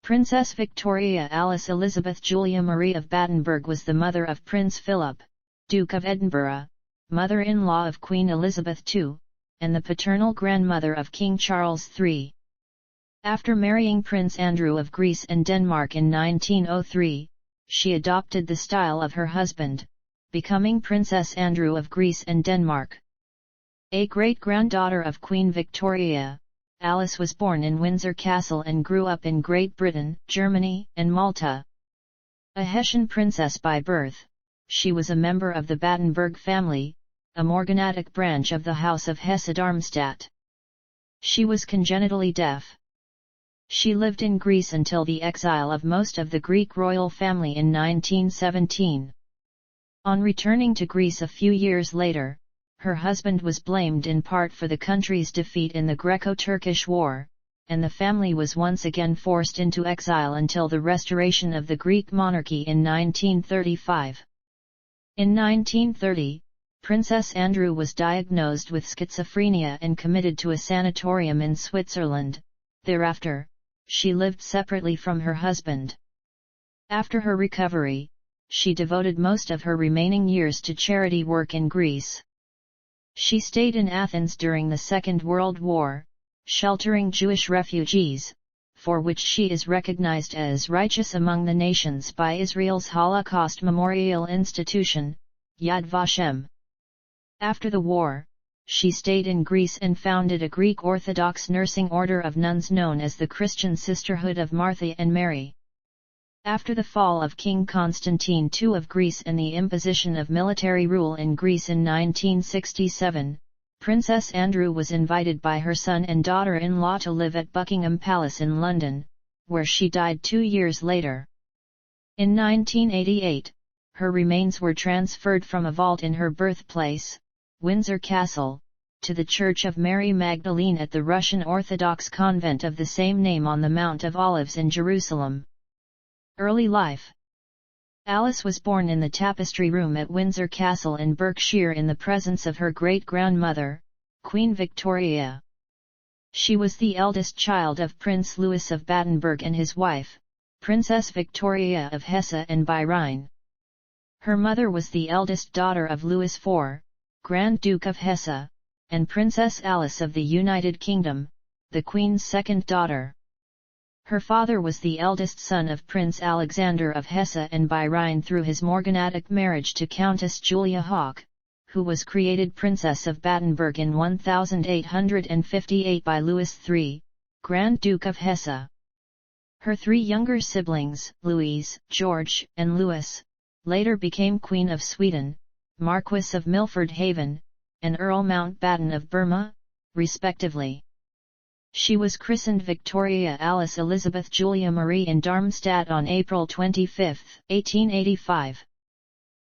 Princess Victoria Alice Elizabeth Julia Marie of Battenberg was the mother of Prince Philip, Duke of Edinburgh, mother-in-law of Queen Elizabeth II, and the paternal grandmother of King Charles III. After marrying Prince Andrew of Greece and Denmark in 1903, she adopted the style of her husband, becoming Princess Andrew of Greece and Denmark. A great-granddaughter of Queen Victoria, Alice was born in Windsor Castle and grew up in Great Britain, Germany, and Malta. A Hessian princess by birth, she was a member of the Battenberg family, a morganatic branch of the House of Hesse-Darmstadt. She was congenitally deaf. She lived in Greece until the exile of most of the Greek royal family in 1917. On returning to Greece a few years later, her husband was blamed in part for the country's defeat in the Greco-Turkish War, and the family was once again forced into exile until the restoration of the Greek monarchy in 1935. In 1930, Princess Andrew was diagnosed with schizophrenia and committed to a sanatorium in Switzerland. Thereafter, she lived separately from her husband. After her recovery, she devoted most of her remaining years to charity work in Greece. She stayed in Athens during the Second World War, sheltering Jewish refugees, for which she is recognized as righteous among the nations by Israel's Holocaust Memorial Institution, Yad Vashem. After the war, she stayed in Greece and founded a Greek Orthodox nursing order of nuns known as the Christian Sisterhood of Martha and Mary. After the fall of King Constantine II of Greece and the imposition of military rule in Greece in 1967, Princess Andrew was invited by her son and daughter-in-law to live at Buckingham Palace in London, where she died 2 years later. In 1988, her remains were transferred from a vault in her birthplace, Windsor Castle, to the Church of Mary Magdalene at the Russian Orthodox convent of the same name on the Mount of Olives in Jerusalem. Early life. Alice was born in the tapestry room at Windsor Castle in Berkshire in the presence of her great-grandmother, Queen Victoria. She was the eldest child of Prince Louis of Battenberg and his wife, Princess Victoria of Hesse and by Rhine. Her mother was the eldest daughter of Louis IV, Grand Duke of Hesse, and Princess Alice of the United Kingdom, the Queen's second daughter. Her father was the eldest son of Prince Alexander of Hesse and by Rhine through his morganatic marriage to Countess Julia Hawk, who was created Princess of Battenberg in 1858 by Louis III, Grand Duke of Hesse. Her 3 younger siblings, Louise, George, and Louis, later became Queen of Sweden, Marquess of Milford Haven, and Earl Mountbatten of Burma, respectively. She was christened Victoria Alice Elizabeth Julia Marie in Darmstadt on April 25, 1885.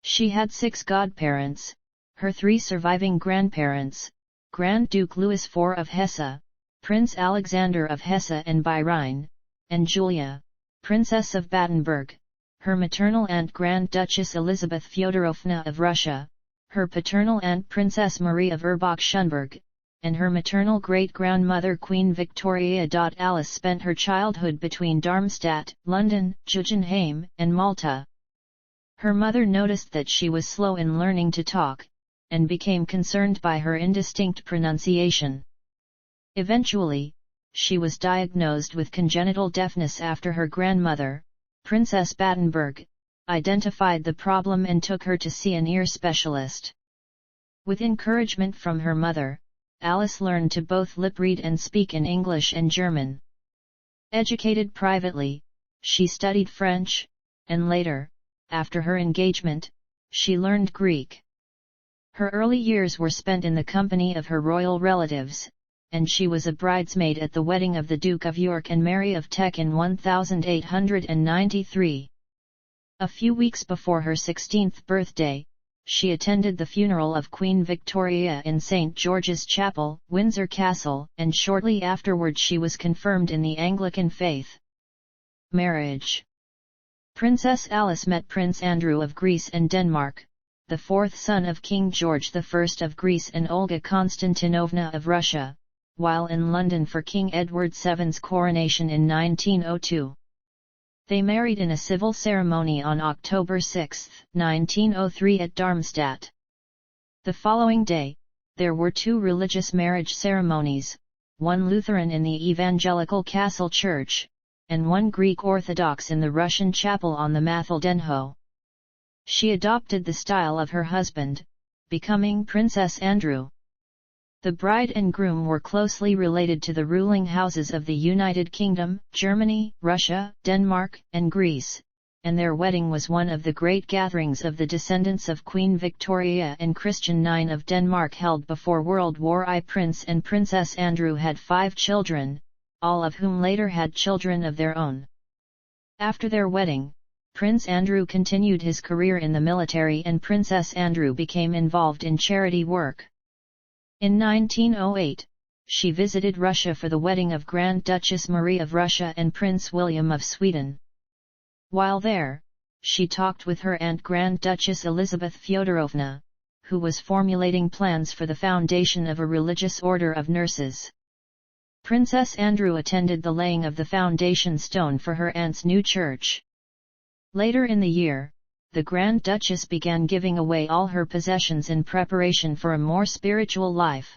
She had 6 godparents, her 3 surviving grandparents, Grand Duke Louis IV of Hesse, Prince Alexander of Hesse and by Rhine, and Julia, Princess of Battenberg, her maternal aunt Grand Duchess Elizabeth Fyodorovna of Russia, her paternal aunt Princess Marie of Erbach-Schönberg, and her maternal great-grandmother Queen Victoria. Alice spent her childhood between Darmstadt, London, Guggenheim, and Malta. Her mother noticed that she was slow in learning to talk, and became concerned by her indistinct pronunciation. Eventually, she was diagnosed with congenital deafness after her grandmother, Princess Battenberg, identified the problem and took her to see an ear specialist. With encouragement from her mother, Alice learned to both lip-read and speak in English and German. Educated privately, she studied French, and later, after her engagement, she learned Greek. Her early years were spent in the company of her royal relatives, and she was a bridesmaid at the wedding of the Duke of York and Mary of Teck in 1893. A few weeks before her 16th birthday, she attended the funeral of Queen Victoria in St. George's Chapel, Windsor Castle, and shortly afterward she was confirmed in the Anglican faith. Marriage. Princess Alice met Prince Andrew of Greece and Denmark, the 4th son of King George I of Greece and Olga Konstantinovna of Russia, while in London for King Edward VII's coronation in 1902. They married in a civil ceremony on October 6, 1903 at Darmstadt. The following day, there were 2 religious marriage ceremonies, one Lutheran in the Evangelical Castle Church, and one Greek Orthodox in the Russian chapel on the Matheldenhof. She adopted the style of her husband, becoming Princess Andrew. The bride and groom were closely related to the ruling houses of the United Kingdom, Germany, Russia, Denmark, and Greece, and their wedding was one of the great gatherings of the descendants of Queen Victoria and Christian IX of Denmark held before World War I. Prince and Princess Andrew had 5 children, all of whom later had children of their own. After their wedding, Prince Andrew continued his career in the military and Princess Andrew became involved in charity work. In 1908, she visited Russia for the wedding of Grand Duchess Marie of Russia and Prince William of Sweden. While there, she talked with her aunt Grand Duchess Elizabeth Fyodorovna, who was formulating plans for the foundation of a religious order of nurses. Princess Andrew attended the laying of the foundation stone for her aunt's new church. Later in the year, the Grand Duchess began giving away all her possessions in preparation for a more spiritual life.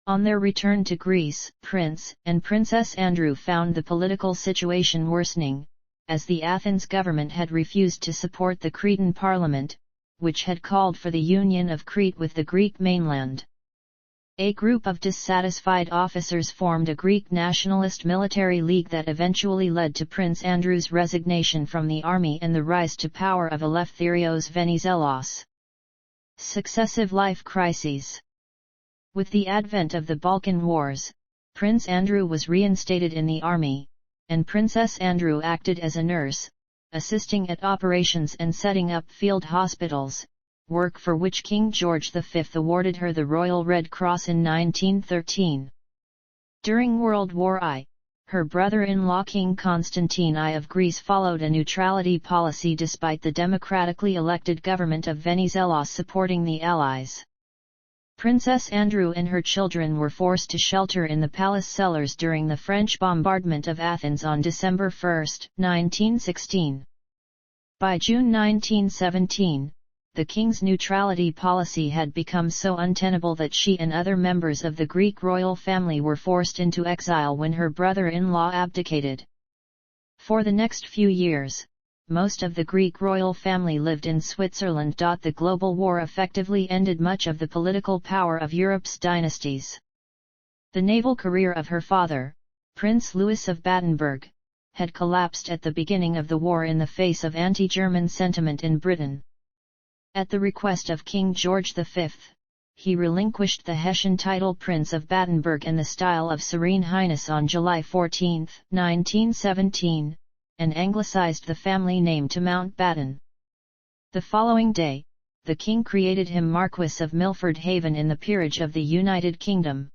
On their return to Greece, Prince and Princess Andrew found the political situation worsening, as the Athens government had refused to support the Cretan parliament, which had called for the union of Crete with the Greek mainland. A group of dissatisfied officers formed a Greek nationalist military league that eventually led to Prince Andrew's resignation from the army and the rise to power of Eleftherios Venizelos. Successive life crises. With the advent of the Balkan Wars, Prince Andrew was reinstated in the army, and Princess Andrew acted as a nurse, assisting at operations and setting up field hospitals, work for which King George V awarded her the Royal Red Cross in 1913. During World War I, her brother-in-law King Constantine I of Greece followed a neutrality policy despite the democratically elected government of Venizelos supporting the Allies. Princess Andrew and her children were forced to shelter in the palace cellars during the French bombardment of Athens on December 1, 1916. By June 1917, the king's neutrality policy had become so untenable that she and other members of the Greek royal family were forced into exile when her brother-in-law abdicated. For the next few years, most of the Greek royal family lived in Switzerland. The global war effectively ended much of the political power of Europe's dynasties. The naval career of her father, Prince Louis of Battenberg, had collapsed at the beginning of the war in the face of anti-German sentiment in Britain. At the request of King George V, he relinquished the Hessian title Prince of Battenberg and the style of Serene Highness on July 14, 1917, and anglicized the family name to Mountbatten. The following day, the king created him Marquess of Milford Haven in the peerage of the United Kingdom.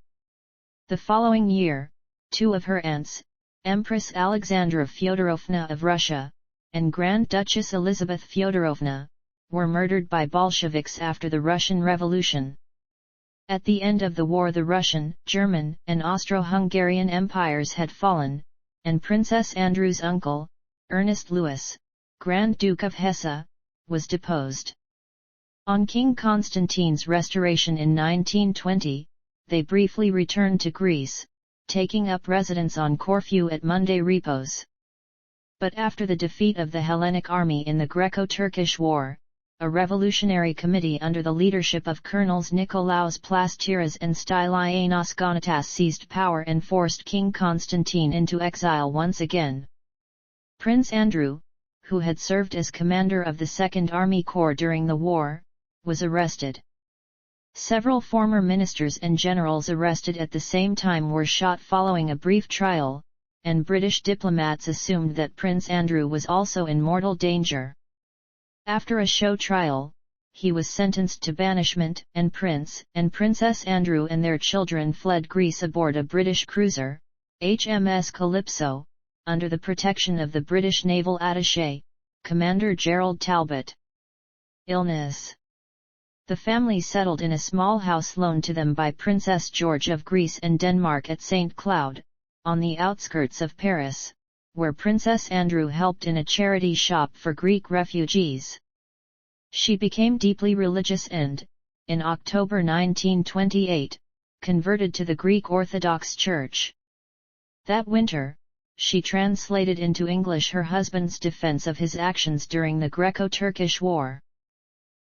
The following year, 2 of her aunts, Empress Alexandra Fyodorovna of Russia, and Grand Duchess Elizabeth Fyodorovna, were murdered by Bolsheviks after the Russian Revolution. At the end of the war the Russian, German, and Austro-Hungarian empires had fallen, and Princess Andrew's uncle, Ernest Louis, Grand Duke of Hesse, was deposed. On King Constantine's restoration in 1920, they briefly returned to Greece, taking up residence on Corfu at Monte Repos. But after the defeat of the Hellenic army in the Greco-Turkish War, a revolutionary committee under the leadership of Colonels Nikolaos Plastiras and Stylianos Gonatas seized power and forced King Constantine into exile once again. Prince Andrew, who had served as commander of the 2nd Army Corps during the war, was arrested. Several former ministers and generals arrested at the same time were shot following a brief trial, and British diplomats assumed that Prince Andrew was also in mortal danger. After a show trial, he was sentenced to banishment, and Prince and Princess Andrew and their children fled Greece aboard a British cruiser, HMS Calypso, under the protection of the British naval attaché, Commander Gerald Talbot. Illness. The family settled in a small house loaned to them by Princess George of Greece and Denmark at St. Cloud, on the outskirts of Paris, where Princess Andrew helped in a charity shop for Greek refugees. She became deeply religious and, in October 1928, converted to the Greek Orthodox Church. That winter, she translated into English her husband's defense of his actions during the Greco-Turkish War.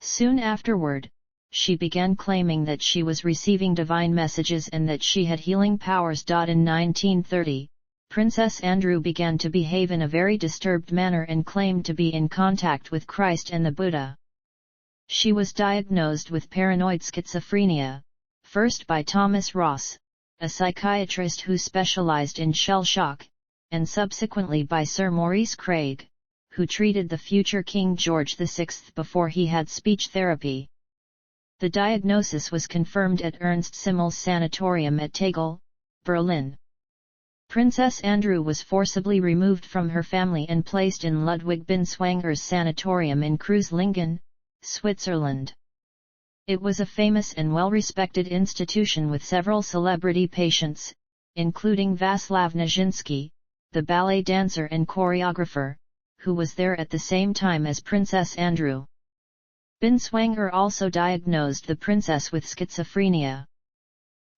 Soon afterward, she began claiming that she was receiving divine messages and that she had healing powers. In 1930, Princess Andrew began to behave in a very disturbed manner and claimed to be in contact with Christ and the Buddha. She was diagnosed with paranoid schizophrenia, first by Thomas Ross, a psychiatrist who specialized in shell shock, and subsequently by Sir Maurice Craig, who treated the future King George VI before he had speech therapy. The diagnosis was confirmed at Ernst Simmel's sanatorium at Tegel, Berlin. Princess Andrew was forcibly removed from her family and placed in Ludwig Binswanger's sanatorium in Kreuzlingen, Switzerland. It was a famous and well-respected institution with several celebrity patients, including Vaslav Nijinsky, the ballet dancer and choreographer, who was there at the same time as Princess Andrew. Binswanger also diagnosed the princess with schizophrenia.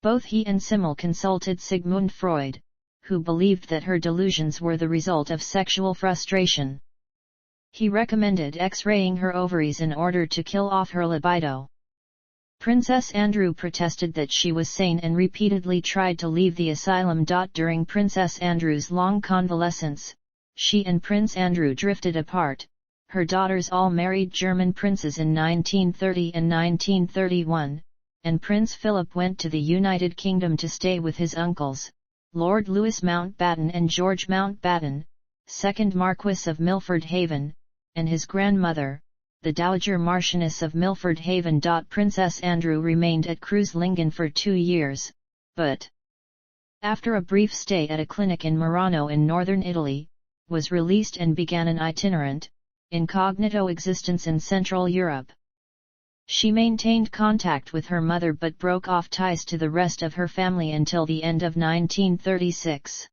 Both he and Simmel consulted Sigmund Freud, who believed that her delusions were the result of sexual frustration. He recommended X-raying her ovaries in order to kill off her libido. Princess Andrew protested that she was sane and repeatedly tried to leave the asylum. During Princess Andrew's long convalescence, she and Prince Andrew drifted apart. Her daughters all married German princes in 1930 and 1931, and Prince Philip went to the United Kingdom to stay with his uncles, Lord Louis Mountbatten and George Mountbatten, 2nd Marquess of Milford Haven, and his grandmother, the Dowager Marchioness of Milford Haven. Princess Andrew remained at Kreuzlingen for 2 years, but, after a brief stay at a clinic in Murano in northern Italy, was released and began an itinerant, incognito existence in Central Europe. She maintained contact with her mother but broke off ties to the rest of her family until the end of 1936.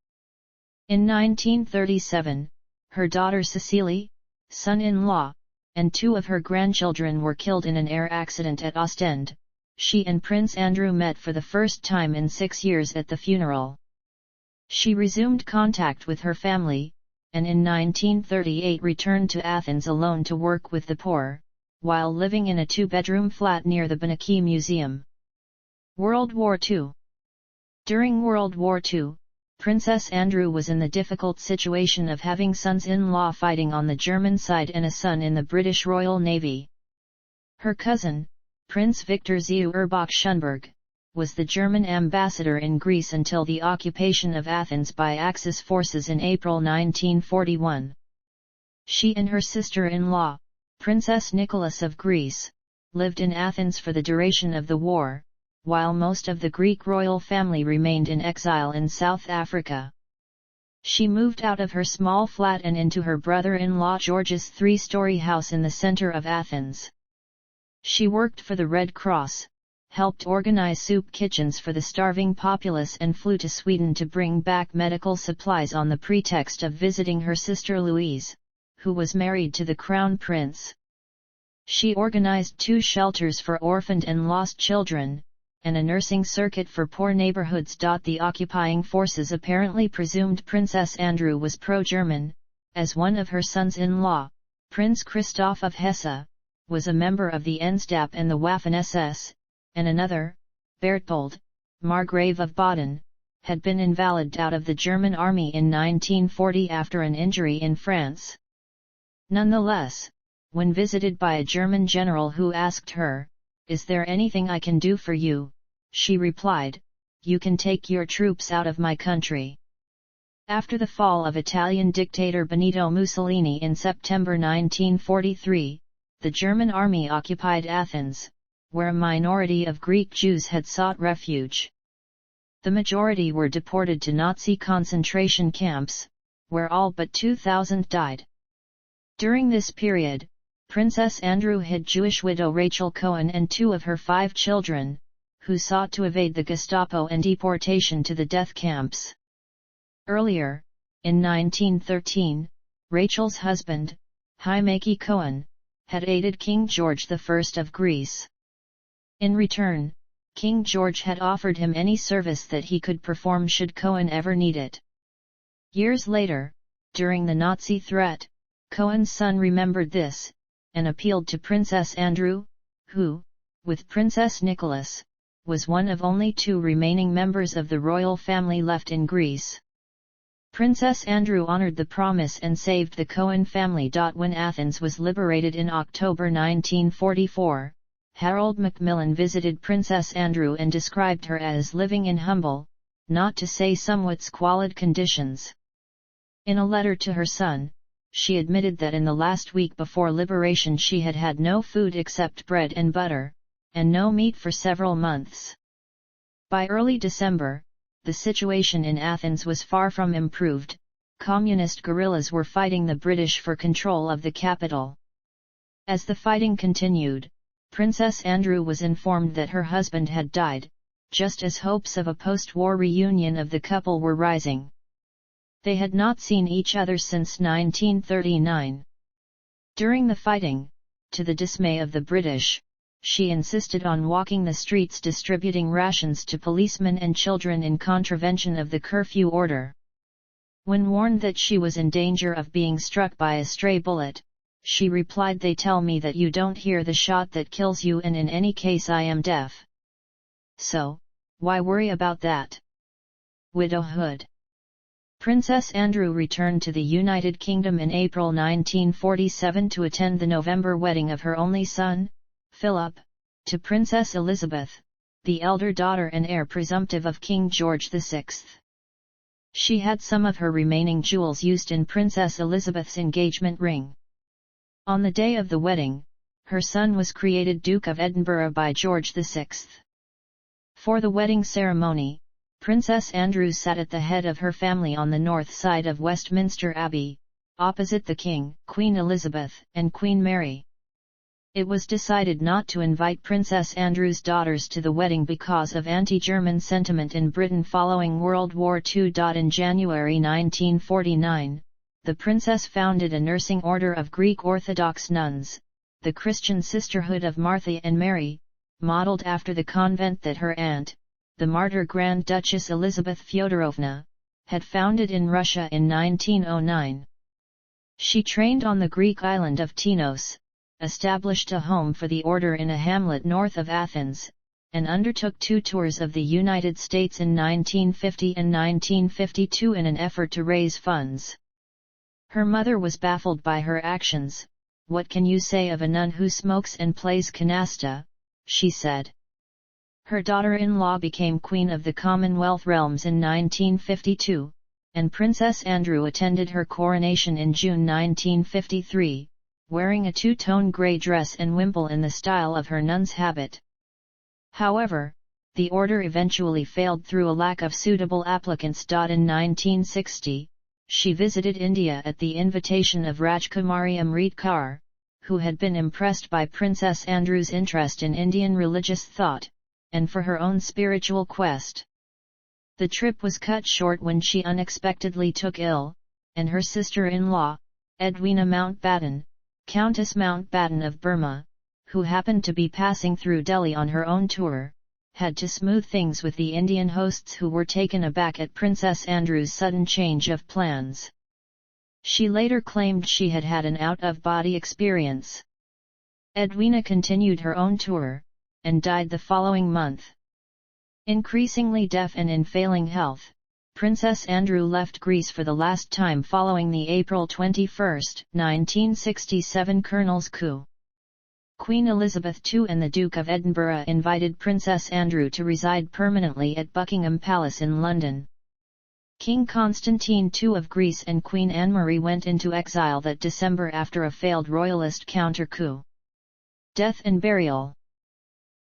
In 1937, her daughter Cecily, son-in-law, and 2 of her grandchildren were killed in an air accident at Ostend. She and Prince Andrew met for the first time in 6 years at the funeral. She resumed contact with her family, and in 1938 returned to Athens alone to work with the poor, while living in a 2-bedroom flat near the Benaki Museum. World War II. During World War II, Princess Andrew was in the difficult situation of having sons-in-law fighting on the German side and a son in the British Royal Navy. Her cousin, Prince Victor Zeuerbach-Schönberg, was the German ambassador in Greece until the occupation of Athens by Axis forces in April 1941. She and her sister-in-law, Princess Nicholas of Greece, lived in Athens for the duration of the war, while most of the Greek royal family remained in exile in South Africa. She moved out of her small flat and into her brother-in-law George's 3-story house in the center of Athens. She worked for the Red Cross, helped organize soup kitchens for the starving populace and flew to Sweden to bring back medical supplies on the pretext of visiting her sister Louise, who was married to the Crown Prince. She organized 2 shelters for orphaned and lost children, and a nursing circuit for poor neighborhoods. The occupying forces apparently presumed Princess Andrew was pro-German, as one of her sons-in-law, Prince Christoph of Hesse, was a member of the Ennstab and the Waffen-SS, and another, Berthold, Margrave of Baden, had been invalided out of the German army in 1940 after an injury in France. Nonetheless, when visited by a German general who asked her, "Is there anything I can do for you?" she replied, "You can take your troops out of my country." After the fall of Italian dictator Benito Mussolini in September 1943, the German army occupied Athens, where a minority of Greek Jews had sought refuge. The majority were deported to Nazi concentration camps, where all but 2,000 died. During this period, Princess Andrew hid Jewish widow Rachel Cohen and 2 of her 5 children, who sought to evade the Gestapo and deportation to the death camps. Earlier, In 1913, Rachel's husband, Hymaki Cohen, had aided King George I of Greece. In return, King George had offered him any service that he could perform should Cohen ever need it. Years later, during the Nazi threat, Cohen's son remembered this, and appealed to Princess Andrew, who, with Princess Nicholas, was one of only 2 remaining members of the royal family left in Greece. Princess Andrew honored the promise and saved the Cohen family. When Athens was liberated in October 1944, Harold Macmillan visited Princess Andrew and described her as living in humble, not to say somewhat squalid conditions. In a letter to her son, she admitted that in the last week before liberation she had had no food except bread and butter, and no meat for several months. By early December, the situation in Athens was far from improved. Communist guerrillas were fighting the British for control of the capital. As the fighting continued, Princess Andrew was informed that her husband had died, just as hopes of a post-war reunion of the couple were rising. They had not seen each other since 1939. During the fighting, to the dismay of the British, she insisted on walking the streets distributing rations to policemen and children in contravention of the curfew order. When warned that she was in danger of being struck by a stray bullet, she replied, "They tell me that you don't hear the shot that kills you, and in any case I am deaf. So, why worry about that?" Widowhood. Princess Andrew returned to the United Kingdom in April 1947 to attend the November wedding of her only son, Philip, to Princess Elizabeth, the elder daughter and heir presumptive of King George VI. She had some of her remaining jewels used in Princess Elizabeth's engagement ring. On the day of the wedding, her son was created Duke of Edinburgh by George VI. For the wedding ceremony, Princess Andrew sat at the head of her family on the north side of Westminster Abbey, opposite the King, Queen Elizabeth, and Queen Mary. It was decided not to invite Princess Andrew's daughters to the wedding because of anti-German sentiment in Britain following World War II. In January 1949, the princess founded a nursing order of Greek Orthodox nuns, the Christian Sisterhood of Martha and Mary, modeled after the convent that her aunt, the martyr Grand Duchess Elizabeth Fyodorovna, had founded in Russia in 1909. She trained on the Greek island of Tinos, established a home for the order in a hamlet north of Athens, and undertook 2 tours of the United States in 1950 and 1952 in an effort to raise funds. Her mother was baffled by her actions. "What can you say of a nun who smokes and plays canasta?" she said. Her daughter-in-law became Queen of the Commonwealth Realms in 1952, and Princess Andrew attended her coronation in June 1953, wearing a 2-tone grey dress and wimple in the style of her nun's habit. However, the order eventually failed through a lack of suitable applicants. In 1960, she visited India at the invitation of Rajkumari Amrit Kaur, who had been impressed by Princess Andrew's interest in Indian religious thought, and for her own spiritual quest. The trip was cut short when she unexpectedly took ill, and her sister-in-law, Edwina Mountbatten, Countess Mountbatten of Burma, who happened to be passing through Delhi on her own tour, had to smooth things with the Indian hosts, who were taken aback at Princess Andrew's sudden change of plans. She later claimed she had had an out-of-body experience. Edwina continued her own tour, and died the following month. Increasingly deaf and in failing health, Princess Andrew left Greece for the last time following the April 21, 1967 colonel's coup. Queen Elizabeth II and the Duke of Edinburgh invited Princess Andrew to reside permanently at Buckingham Palace in London. King Constantine II of Greece and Queen Anne-Marie went into exile that December after a failed royalist counter-coup. Death and burial.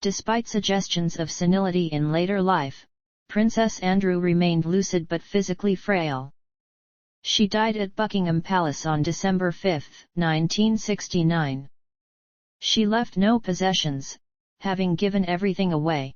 Despite suggestions of senility in later life, Princess Andrew remained lucid but physically frail. She died at Buckingham Palace on December 5, 1969. She left no possessions, having given everything away.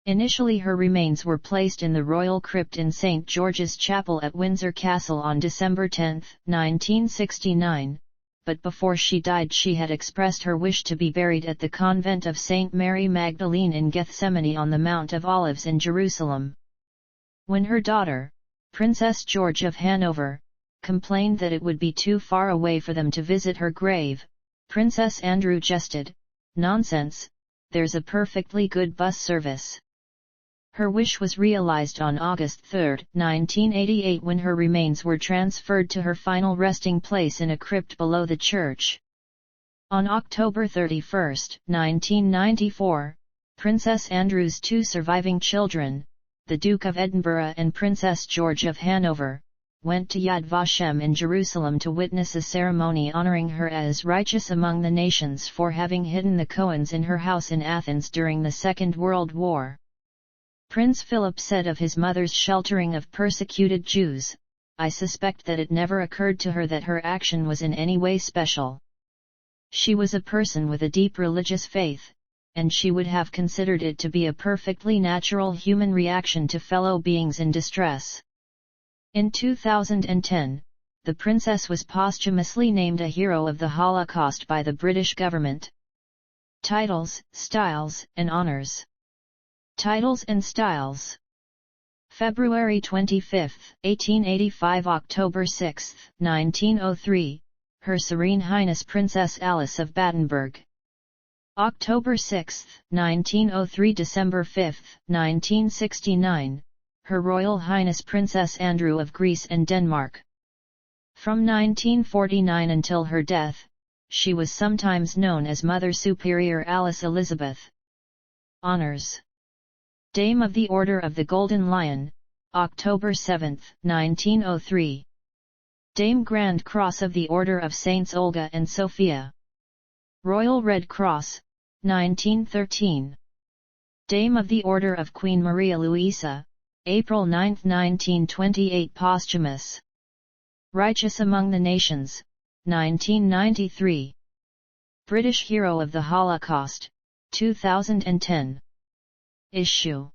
Initially her remains were placed in the royal crypt in St. George's Chapel at Windsor Castle on December 10, 1969, but before she died she had expressed her wish to be buried at the convent of St. Mary Magdalene in Gethsemane on the Mount of Olives in Jerusalem. When her daughter, Princess George of Hanover, complained that it would be too far away for them to visit her grave, Princess Andrew jested, "Nonsense, there's a perfectly good bus service." Her wish was realized on August 3, 1988 when her remains were transferred to her final resting place in a crypt below the church. On October 31, 1994, Princess Andrew's two surviving children, the Duke of Edinburgh and Princess George of Hanover, went to Yad Vashem in Jerusalem to witness a ceremony honoring her as righteous among the nations for having hidden the Cohens in her house in Athens during the Second World War. Prince Philip said of his mother's sheltering of persecuted Jews, "I suspect that it never occurred to her that her action was in any way special. She was a person with a deep religious faith, and she would have considered it to be a perfectly natural human reaction to fellow beings in distress." In 2010, the princess was posthumously named a hero of the Holocaust by the British government. Titles, styles, and honors. Titles and styles. February 25, 1885 – October 6, 1903, Her Serene Highness Princess Alice of Battenberg. October 6, 1903 – December 5, 1969, Her Royal Highness Princess Andrew of Greece and Denmark. From 1949 until her death, she was sometimes known as Mother Superior Alice Elizabeth. Honors. Dame of the Order of the Golden Lion, October 7, 1903. Dame Grand Cross of the Order of Saints Olga and Sophia. Royal Red Cross, 1913. Dame of the Order of Queen Maria Luisa, April 9, 1928 posthumous. Righteous Among the Nations, 1993. British Hero of the Holocaust, 2010. Issue